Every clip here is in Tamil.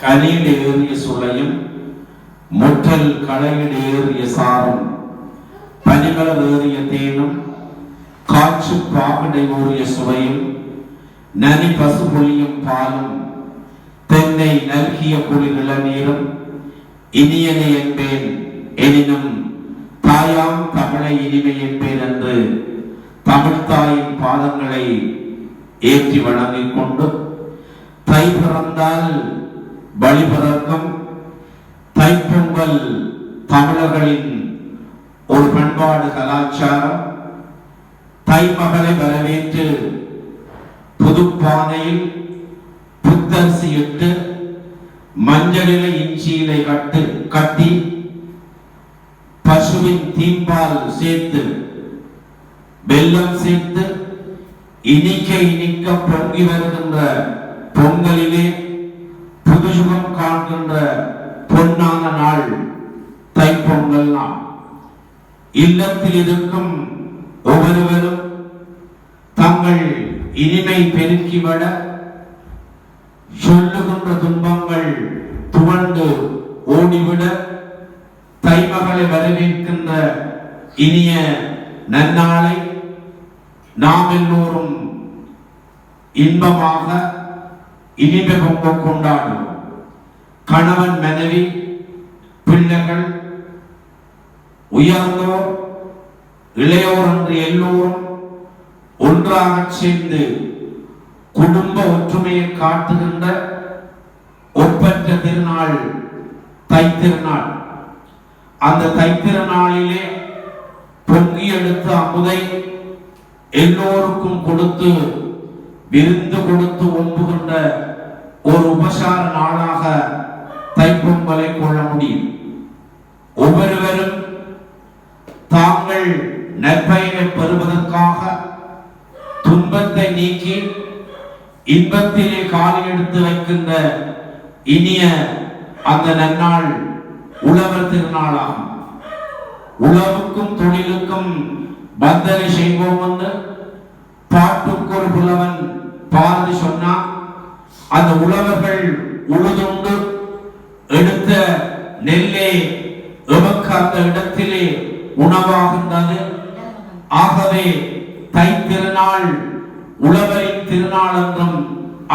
கனியில் ஏறிய சுளையும் முற்றல் களையில் ஏறிய சாரும் பனிமலர் ஏறிய தேனும் காற்று பாகடை ஊறிய சுவையும் நனி பசு பொழியும் பாலும் தென்னை நல்கிய குளிர் இளநீரும் இனியனை என்பேன் எனினும் தாயாம் தமிழை இனிமை என்பேன் என்று தமிழ்த்தாயின் பாதங்களை ஏற்றி வணங்கிக் கொண்டு தை பிறந்தால் பலி பிறக்கும் தைப்பொங்கல் தமிழர்களின் ஒரு பண்பாடு கலாச்சாரம். தைமகளை வரவேற்று புதுப்பானையில் புத்தரிசி இட்டு மஞ்சளிலை இஞ்சியிலை கட்டி பசுவின் தீம்பால் சேர்த்து வெல்லம் சேர்த்து இனிக்க பொங்கி வருகின்ற பொங்கலிலே புதுசுகம் காண்கின்ற பொன்னான நாள் தைப்பொங்கல் நாள். இல்லத்தில் இருக்கும் ஒவ்வொருவரும் தங்கள் இனிமை பெருக்கிவிட சொல்லுகின்ற துன்பங்கள் துவண்டு ஓடிவிட தைமகளை வரவேற்கின்ற இனிய நன்னாளை நாம் எல்லோரும் இன்பமாக இனிமை பொங்க கொண்டாடும். கணவன் மனைவி பிள்ளைகள் உயர்ந்தோர் இளையோர் என்று எல்லோரும் ஒன்றாக சேர்ந்து குடும்ப ஒற்றுமையை காட்டுகின்ற ஒப்பற்ற திருநாள் தைத்திருநாள். அந்த தைத்திருநாளிலே பொங்கி எடுத்து அமுதை எல்லோருக்கும் கொடுத்து விருந்து கொடுத்து ஒம்புகின்ற ஒரு உபசார நாளாக தைப்பொங்கலை கொள்ள முடியும். ஒவ்வொருவரும் தாங்கள் நற்பயனை பெறுவதற்காக துன்பத்தை நீக்கி இன்பத்திலே காலை எடுத்து வைக்கின்ற இனிய அந்த நன்னாள் உழவர் திருநாளாகும். உழவுக்கும் தொழிலுக்கும் பந்தனை செய்வோம் என்று பாட்டுக்கு ஒரு புலவன் பாரதி சொன்னான். அந்த உழவர்கள் உழுதுண்டு எடுத்த நெல்லே எமக்கு அந்த இடத்திலே உணவாகின்றது. ஆகவே தை திருநாள் உழவரின் திருநாள் என்றும்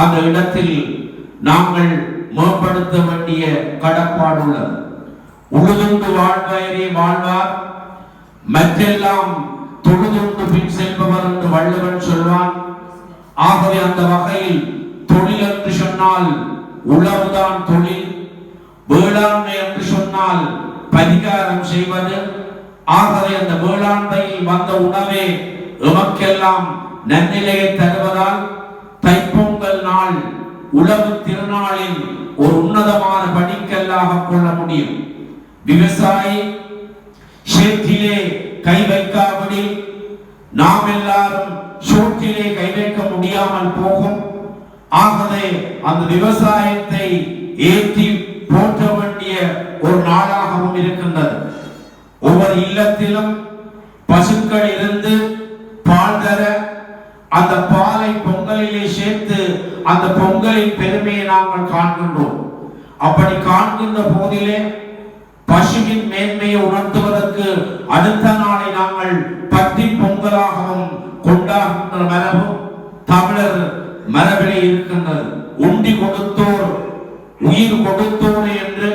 அந்த இடத்தில் நாங்கள் மேம்படுத்த வேண்டிய கடப்பாடு உள்ளது. உழுதுண்டு வாழ்வயரே வாழ்வார் மற்றெல்லாம் தொழுதுண்டு பின் செல்பவர் என்று வள்ளுவன் சொல்வான். ஆகவே அந்த வகையில் தொழில் என்று சொன்னால் உழவுதான் தொழில், வேளாண்மை என்று சொன்னால் பரிகாரம் செய்வது. ஆகவே அந்த வேளாண்மையில் வந்த உணவே எமக்கெல்லாம் நன்னிலையை தருவதால் தைப்பொங்கல் நாள் உழவு திருநாளில் ஒரு உன்னதமான படிக்கல்லாக கொள்ள முடியும். விவசாயி சேற்றிலே கை வைக்காபடி நாம் எல்லாரும் சோற்றிலே கை வைக்க முடியாமல் போகும். ஆகவே அந்த விவசாயத்தை ஏற்றி போற்ற வேண்டிய ஒரு நாளாகவும் இருக்கின்றது. ஒவ்வொரு இல்லத்திலும் பசுக்கள் இருந்து பால் தர அந்த பாலை பொங்கலிலே சேர்த்து அந்த பொங்கலின் பெருமையை நாங்கள் காண்கின்றோம். அப்படி காண்கின்ற போதிலே பசுவின் மேன்மையை உணர்த்துவதற்கு அடுத்த நாளை நாங்கள் பத்தி பொங்கலாகவும் கொண்டாடுகின்ற மரபு தமிழர் மரபிலே இருக்கின்றது. உண்டி கொடுத்தோர் உயிர் கொடுத்தோர் என்று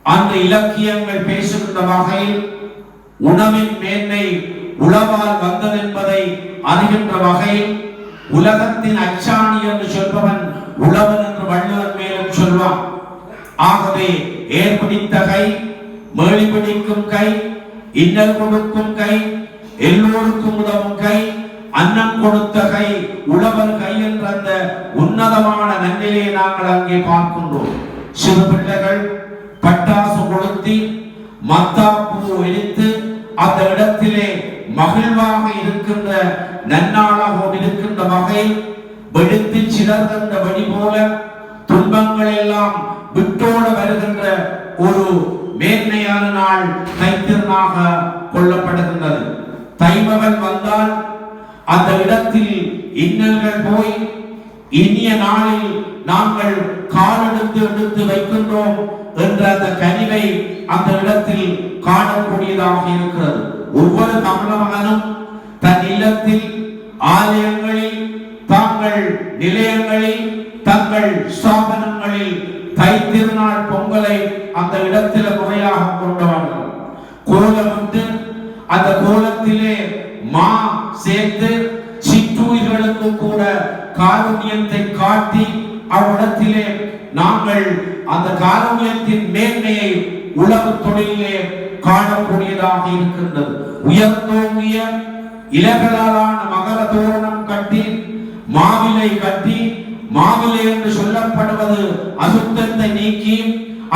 அந்த இலக்கியங்கள் பேசுகின்ற வகையில் உணவின் மேன்மை உழவால் வந்தது என்பதை அறிகின்ற வகையில் உலகத்தின் அச்சாணி என்று சொல்பவன் உழவன் என்று வள்ளுவன் மேலும் சொல்வான். ஆகவே ஏற்பிடித்த கை, மேலி பிடிக்கும் கை, இன்னல் கொடுக்கும் கை, எல்லோருக்கும் உதவும் கை, அன்னம் கொடுத்த கை, உழவர் கை என்ற அந்த உன்னதமான நன்னிலையை நாங்கள் அங்கே பார்க்கின்றோம். சிறு பிள்ளைகள் பட்டாசு கொளுத்தி மத்தாப்பூ எரித்து அந்த இடத்திலே மகிழ்வாக இருக்கின்ற நன்னாளாக இருக்கின்ற வகை வெடித்து சிதறுகின்ற வெடி போல துன்பங்கள் எல்லாம் விட்டோட வருகின்ற ஒரு மேன்மையான நாள் தைத்திருநாளாக கொள்ளப்படுகின்றது. தைமகன் வந்தால் அந்த இடத்தில் இன்னல்கள் போய் இனிய நாளில் நாங்கள் காலெடுத்து எடுத்து வைக்கின்றோம் என்ற அந்த கனிவை அந்த இடத்தில் காணக்கூடியதாக இருக்கிறது. ஒவ்வொரு தமிழ் மகனும் தன் இல்லத்தில், ஆலயங்களில், தங்கள் நிலையங்களில், தங்கள் ஸ்தாபனங்களில் தைத்திருநாள் பொங்கலை அந்த இடத்தில் முறையாக கொண்டாடுவார்கள். கோலமிட்டு அந்த கோலத்திலே மா சேர்த்து சிற்றுயிர்களுக்கு கூட காருண்யத்தை காட்டி அவ்விடத்திலே நாங்கள் அந்த காருண்யத்தின் மேன்மையை உலக தொழிலே காணக்கூடியதாக இருக்கின்றது. உயர்ந்தோங்கிய இலகளாலான மகர தோரணம் கட்டி, மாவிலை கட்டி, மாவிலை என்று சொல்லப்படுவது அசுத்தத்தை நீக்கி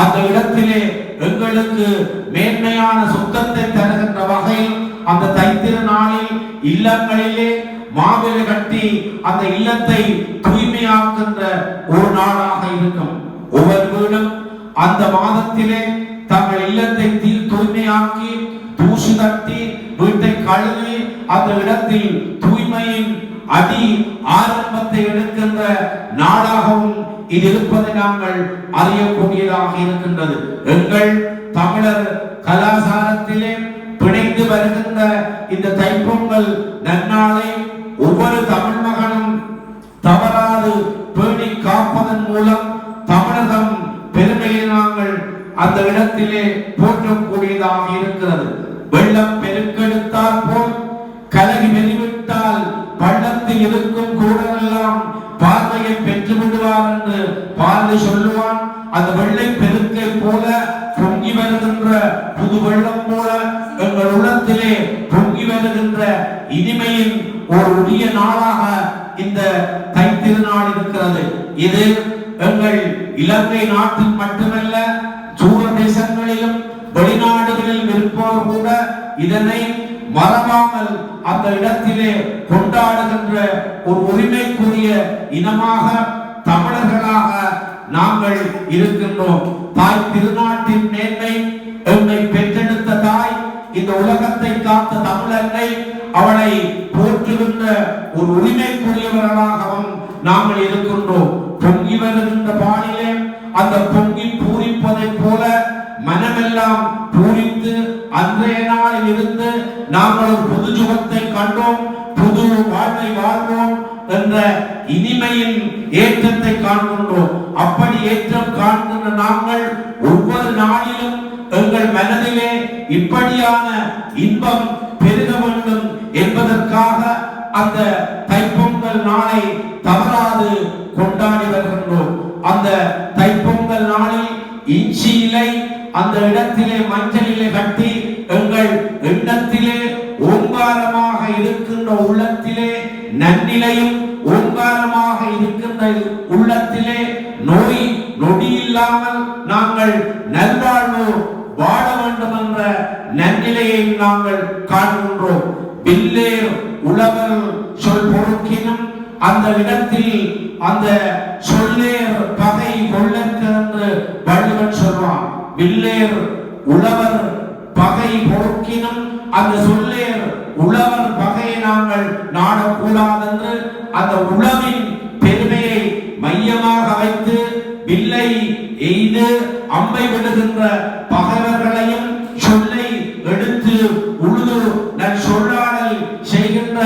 அந்த இடத்திலே எங்களுக்கு மேன்மையான சுத்தத்தை தருகின்ற வகையில் அந்த தைத்திரு நாளில் இல்லங்களிலே மாவிலை கட்டி அந்த இல்லத்தை தூய்மையாக்குகின்ற ஒரு நாளாக இருக்கும். ஒவ்வொரு வீடும் அந்த மாதத்திலே தங்கள் இல்லத்தை தூய்மையாக்கி, தூசி தட்டி, வீட்டை கழுவி அந்த இடத்தில் தூய்மையின் அடி ஆரம்பத்தை எடுக்கின்ற நாளாகவும் இது இருப்பதை நாங்கள் அறியக்கூடியதாக இருக்கின்றது. எங்கள் தமிழர் கலாச்சாரத்திலே பிணைந்து வருகின்ற இந்த தைப்பொங்கல் நன்னாளை ஒவ்வொரு தமிழ் மகனும் தவறாது பேணி காப்பதன் மூலம் தமிழகம் பெருமையை நாங்கள் அந்த இடத்திலே போற்றக்கூடியதாக இருக்கிறது. வெள்ளம் பெருக்கெடுத்தால் போல் கலகி வெளிவிட்டால் பள்ளத்தில் இருக்கும் கூடெல்லாம் பார்வையை பெற்று விடுவார் என்று பார்வை சொல்லுவான். அந்த வெள்ளை பெருக்கை போல பொங்கி வருகின்ற புது வெள்ளம் போல எங்கள் உள்ளத்திலே பொங்கி வருகின்ற இனிமையின் ஒரு உரிய நாளாக இந்த தைத்திருநாள் இருக்கிறது. இது எங்கள் இலங்கை நாட்டில் மட்டுமல்ல, தூர தேசங்களிலும் வெளிநாடுகளில் இருப்போர் கூட இதனை மறவாமல் அந்த இடத்திலே கொண்டாடுகின்ற ஒரு உரிமைக்குரிய இனமாக தமிழர்களாக நாங்கள் இருக்கின்றோம். தாய் திருநாட்டின் மேன்மை, எம்மை பெற்றெடுத்த தாய், இந்த உலகத்தை காத்த தமிழன்னை, அவளை போற்றுகின்ற ஒரு உரிமைக்குரியவர்களாகவும் நாங்கள் இருக்கின்றோம். பொங்கி வருகின்ற பாணிலே அந்த பொங்கி பூரிப்பதை போல மனமெல்லாம் பூரித்து அன்றைய நாளில் இருந்து நாங்கள் ஒரு புது சுகத்தை கண்டோம், புது வாழ்வை வாழ்வோம் என்ற இனிமையின் ஏற்றத்தை காண்கின்றோம். அப்படி ஏற்றம் காண்கின்ற நாங்கள் ஒவ்வொரு நாளிலும் எங்கள் மனதிலே இப்படியான இன்பம் பெருக வேண்டும் என்பதற்காக அந்த தைப்பொங்கல் நாளை தவறாது கொண்டாடி வருகின்றோம். அந்த தைப்பொங்கல் நாளில் இஞ்சி இலை அந்த இடத்திலே மஞ்சளிலே கட்டி எங்கள் எண்ணத்திலே ஓங்காரமாக இருக்கின்ற உள்ளத்திலே நன்னிலையும், ஓங்காரமாக இருக்கின்ற உள்ளத்திலே நோய் நொடி இல்லாமல் நாங்கள் நல்வாழ்வு வாழ வேண்டும் என்ற நன்னிலையை நாங்கள் காண்கின்றோம். வில்லேர் உழவர் சொல் பொறுக்கினும் அந்த இடத்தில் அந்த சொல்லேர் பகை கொள்ளற்கு என்று வள்ளுவன் சொல்வான். வில்லேர் உழவர் பகை பொறுக்கினும் அந்த சொல்லேர் உழவர் பகையை நாங்கள் நாடக்கூடாது என்று அந்த உழவின் பெருமையை மையமாக வைத்து வில்லை எய்து அம்பை விடுகின்ற பகைவர்களையும் சொல்லை எடுத்து உழுது நன் சொல்லாடல் செய்கின்ற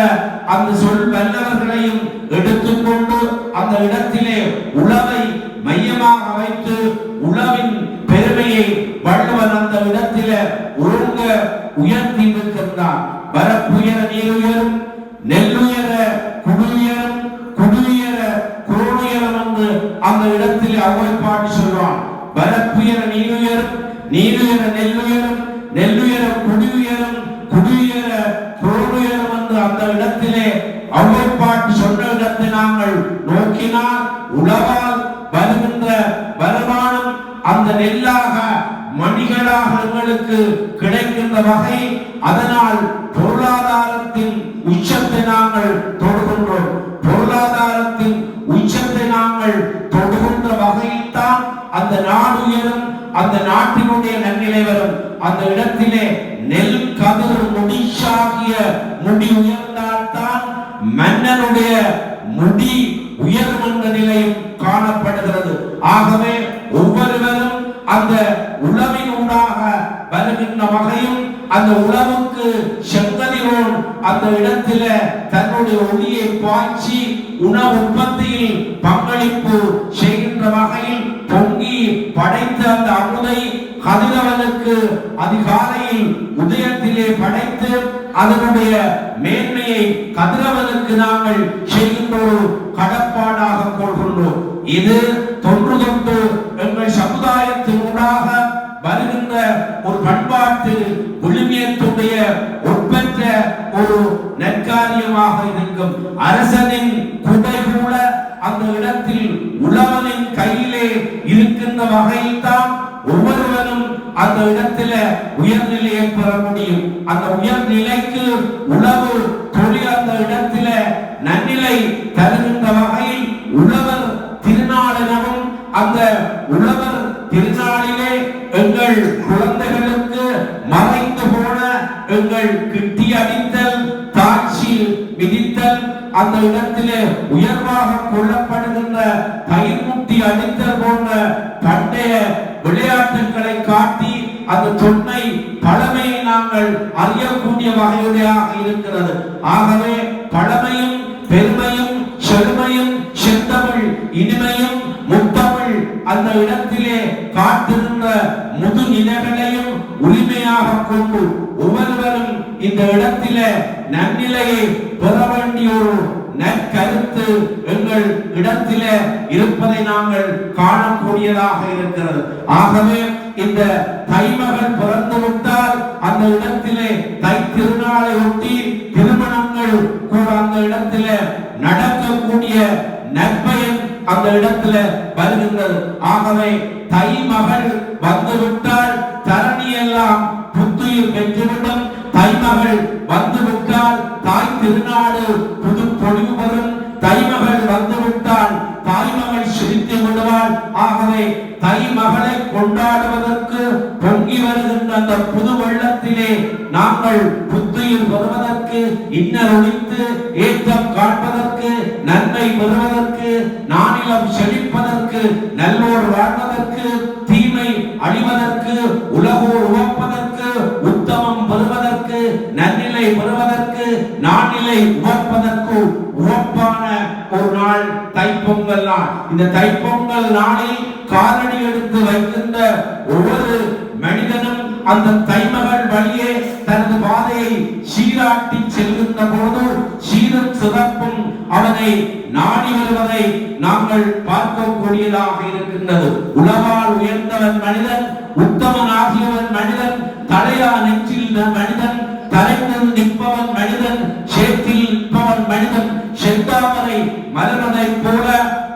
அந்த சொல் வல்லவர்களையும் எடுத்துக்கொண்டு அந்த இடத்திலே உழவை மையமாக வைத்து உழவின் பெருமையை வள்ளுவன் அந்த இடத்திலே ஒழுங்க உயர்த்தி நிற்கின்றான். வரப்புயர நீருயரும், நெல்லுயர குடியுயரும், குடியுயர குரோனுயரும் என்று அந்த இடத்திலே அவரை பாடி சொல்வான். வரப்புயர நீருயரும், நீருயர நெல்லுயரும், நெல்லுயர குடியுயரும், குடியுயர குரோனுயரும் என்று அந்த இடத்திலே அவரை பாட்டி சொன்ன இடத்தை நாங்கள் நோக்கினால் உழவால் வருகின்ற வருமானம் அந்த நெல்லாக மணிகளாக எங்களுக்கு கிடைக்கின்ற வகை, அதனால் பொருளாதாரத்தின் உச்சத்தை நாங்கள் தொடுகின்றோம். பொருளாதாரத்தின் உச்சத்தை நாங்கள் தொடுகின்ற வகையில் தான் அந்த நாடு உயரும், அந்த நாட்டினுடைய நன்னிலை வரும். அந்த இடத்திலே நெல் கதிர் முடிச்சாகிய முடி உயர்ந்தால்தான் மன்னனுடைய முடி உயரும் என்ற நிலையும் காணப்படுகிறது. ஆகவே ஒவ்வொருவரும் அந்த உளவின் ஊடாக வருகின்ற வகையும் அந்த உளவுக்கு செங்கதிரோன் அந்த இடத்தில தன்னுடைய ஒளியை பாய்ச்சி உணவு உற்பத்தியில் பங்களிப்பு செய்கின்ற வகையில் பொங்கி படைத்த அந்த அமுதை கதிரவனுக்கு அதிகாலையில் உதயத்திலே படைத்து அதனுடைய மேன்மையை கதிரவனுக்கு நாங்கள் செய்கின்ற ஒரு கடப்பாடாக கொள்கின்றோம். இது தொன்று தொட்டு எங்கள் சமுதாயத்தினூடாக வருகின்ற ஒரு பண்பாட்டு விழுமியத்துடைய ஒப்பற்ற ஒரு நற்காரியமாக இருக்கும். அரசனின் குடை கூட அந்த இடத்தில் உழவனின் கையிலே இருக்கின்ற வகையில்தான் ஒவ்வொருவரும் அந்த இடத்துல உயர்நிலையை பெற முடியும். அந்த உயர்நிலைக்கு உழவு தொழில் அந்த இடத்துல நன்னிலை தருகின்ற வகையில் உழவர் திருநாளெனவும் அந்த உழவர் திருநாளிலே எங்கள் குழந்தைகளுக்கு மறைந்து போன எங்கள் கிட்டி அடித்தல், தாட்சி மிதித்தல், அந்த இடத்திலே உயர்வாக கொள்ளப்படுகின்ற பயிர்முட்டி அடித்தல் போன்ற பண்டைய விளையாட்டுகளை காட்டி அந்த தொன்மை பழமையை நாங்கள் அறியக்கூடிய வகையுடையாக இருக்கிறது. ஆகவே பழமையும் பெருமையும் செழுமையும் செந்தமிழ் இனிமையும் முத்தமிழ் அந்த இடத்திலே காட்டுகின்ற முது நிலைகளையும் உரிமையாக கொண்டு ஒவ்வொருவரும் இந்த இடத்திலே நன்னிலையை பெற வேண்டிய ஒரு நற்கருத்து எங்கள் இடத்திலே இருப்பதை நாங்கள் காணக்கூடியதாக இருக்கிறது. ஆகவே இந்த தைமகள் பிறந்து விட்டால் அந்த இடத்திலே தை திருநாளை ஒட்டி திருமணங்கள் கூட அந்த இடத்திலே நடக்கக்கூடிய நற்பயன் அந்த இடத்துல வருகின்றது. ஆகவே தை மகள் வந்துவிட்டால் தரணி எல்லாம் புத்துயிர் பெற்றுவிடும். தைமகள் வந்துவிட்டால் தாய் திருநாடு புது பொழிவு வரும். தைமகள் வந்துவிட்டால் தாய்மகள் சிரித்து விடுவாள். ஆகவே தை மகளை கொண்டாடுவதற்கு பொங்கி வருகின்ற அந்த புது வெள்ளத்திலே நாங்கள் புத்துயிர் பெறுவதற்கு, இன்னர் ஒழித்து ஏற்றம் காண்பதற்கு, நன்மை பெறுவதற்கு, நானிலம் செழிப்பதற்கு, நல்லோர் வாழ்வதற்கு, தீமை அழிவதற்கு, உலகோர் உவப்பதற்கு, உத்தமம் பெறுவதற்கு, நன்னிலை பெறுவதற்கு, நானிலை உவப்பதற்கு உவப்பான ஒரு நாள் தைப்பொங்கல் நாள். இந்த தைப்பொங்கல் நாளில் காலடி எடுத்து வைக்கின்ற ஒவ்வொரு மனிதனும் அந்த தைமகள் வழியே தனது பாதையை சீராட்டி செல்கின்ற போது சீரும் சிறப்பும் அவனை நாடி வருவதை நாங்கள் பார்க்கக்கூடியதாக இருக்கின்றது. உலகால் உயர்ந்தவன் மனிதன், உத்தமன் ஆகியவன் மனிதன், தலையா நெஞ்சில் மனிதன், தலைந்து நிற்பவன் மனிதன், சேத்தில் நிற்பவன் மனிதன், செந்தாமரை மலர்வதை போல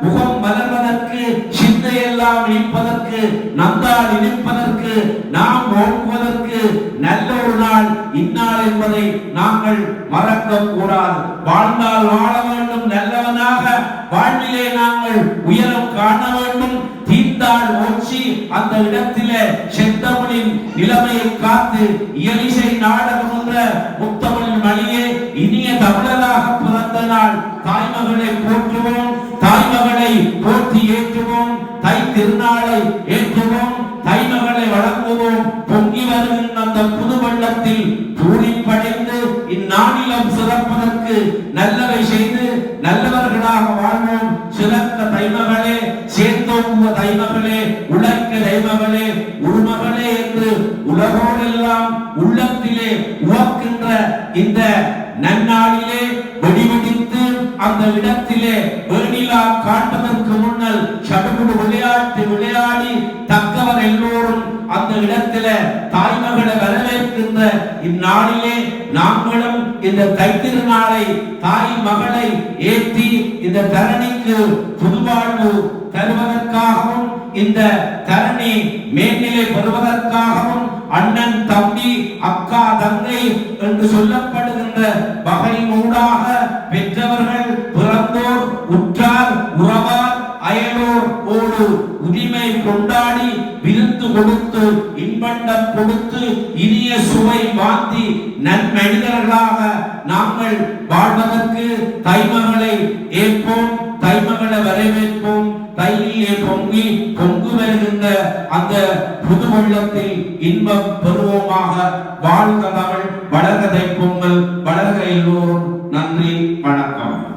முகம் மலர்வதற்கு, சிந்தையெல்லாம் இனிப்பதற்கு, நந்தால் இனிப்பதற்கு, நாம் ஓடுவதற்கு நல்ல ஒரு நாள் இந்நாள் என்பதை நாங்கள் மறக்க கூடாது. வாழ்ந்தால் வாழ வேண்டும், நல்லவனாக வாழ்விலே நாங்கள் உயரம் காண வேண்டும். தீர்ந்தால் ஓச்சி அந்த இடத்திலே செந்தமிழின் நிலைமையை காத்து இயலிசை நாடகம் என்ற முத்தமிழ் மணியே இனிய தமிழராக பிறந்த நாள். தாய்மகளை போற்றுவோம், தாய்மகளை போற்றி ஏற்றுவோம், தை திருநாளை ஏற்றுவோம், தைமகளை வழங்குவோம். பொங்கி வருகின்ற அந்த புது வெள்ளத்தில் பூரிப்படைந்து இந்நாளிலம் சிறப்பதற்கு நல்லவை செய்து நல்லவர்களாக வாழ்வோம். சிறக்க தைமகளே, சேர்ந்தோங்க தைமகளே, உழைக்க தைமகளே, உருமகளே என்று உலகோடெல்லாம் உள்ளத்திலே உவக்கின்ற இந்த நன்னாளிலே வெடிவெடித்து அந்த இடத்திலே வேணிலா காண்பதற்கு முன்னல் சடுகுடு விளையாட்டு விளையாடி தக்கவர் எல்லோரும் அந்த இடத்திலே தாய்மகளை வரவேற்கின்ற இந்நாளிலே நாங்களும் இந்த தைத்திருநாளை தாய் மகளை ஏற்றி இந்த தரணிக்கு புதுவாழ்வு தருவதற்காகவும் இந்த தரணி மேல்நிலை பெறுவதற்காகவும் அண்ணன் தம்பி அக்கா தங்கை என்று சொல்லப்படுகின்ற வகையினூடாக பெற்றவர்கள் பிறந்தோர் உற்றார் உறவார் அயலோர் ஓடு உரிமை கொண்டாடி விருந்து கொடுத்து இன்பண்டம் கொடுத்து இனிய சுவை வாந்தி நன்மனிதர்களாக நாங்கள் வாழ்வதற்கு தைமகளை ஏற்போம், தைமகளை வரவேற்போம். தையிலே பொங்கி பொங்கு வருகின்ற அந்த புது வெள்ளத்தில் இன்பம் பெறுவோமாக. வாழ்க தமிழ், வளர்க தைப்பொங்கல், வளர்க எல்லோரும். நன்றி, வணக்கம்.